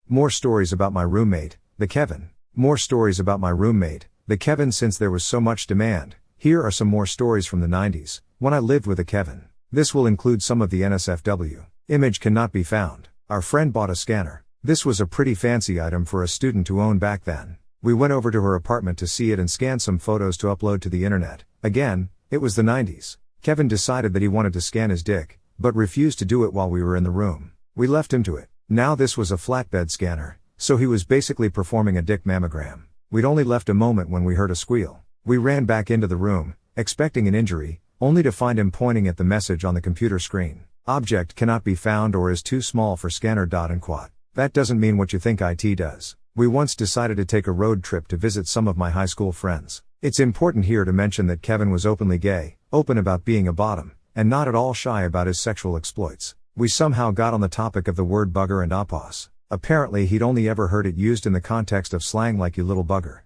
More stories about my roommate, the Kevin. More stories about my roommate, the Kevin. Since there was so much demand, here are some more stories from the 90s, when I lived with a Kevin. This will include some of the NSFW. Image cannot be found. Our friend bought a scanner. This was a pretty fancy item for a student to own back then. We went over to her apartment to see it and scan some photos to upload to the internet. Again, it was the 90s. Kevin decided that he wanted to scan his dick, but refused to do it while we were in the room. We left him to it. Now this was a flatbed scanner, so he was basically performing a dick mammogram. We'd only left a moment when we heard a squeal. We ran back into the room, expecting an injury, only to find him pointing at the message on the computer screen. Object cannot be found or is too small for scanner. Unquote. That doesn't mean what you think it does. We once decided to take a road trip to visit some of my high school friends. It's important here to mention that Kevin was openly gay, open about being a bottom, and not at all shy about his sexual exploits. We somehow got on the topic of the word bugger and oppos. Apparently he'd only ever heard it used in the context of slang like you little bugger.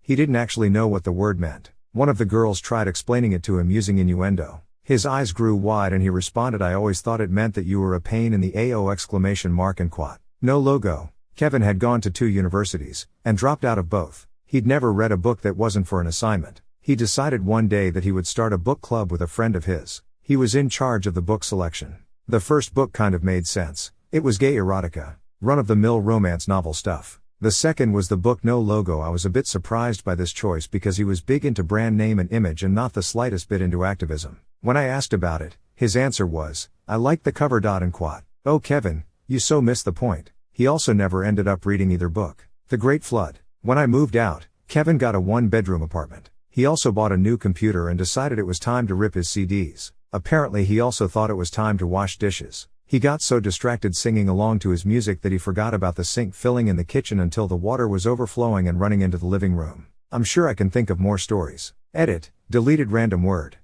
He didn't actually know what the word meant. One of the girls tried explaining it to him using innuendo. His eyes grew wide and he responded, I always thought it meant that you were a pain in the AO exclamation mark and quote. No logo. Kevin had gone to 2 universities, and dropped out of both. He'd never read a book that wasn't for an assignment. He decided one day that he would start a book club with a friend of his. He was in charge of the book selection. The first book kind of made sense. It was gay erotica, run-of-the-mill romance novel stuff. The second was the book No Logo. I was a bit surprised by this choice because he was big into brand name and image and not the slightest bit into activism. When I asked about it, his answer was, I liked the cover. Unquote. Oh Kevin, you so missed the point. He also never ended up reading either book. The Great Flood. When I moved out, Kevin got a 1-bedroom apartment. He also bought a new computer and decided it was time to rip his CDs. Apparently he also thought it was time to wash dishes. He got so distracted singing along to his music that he forgot about the sink filling in the kitchen until the water was overflowing and running into the living room. I'm sure I can think of more stories. Edit, deleted random word.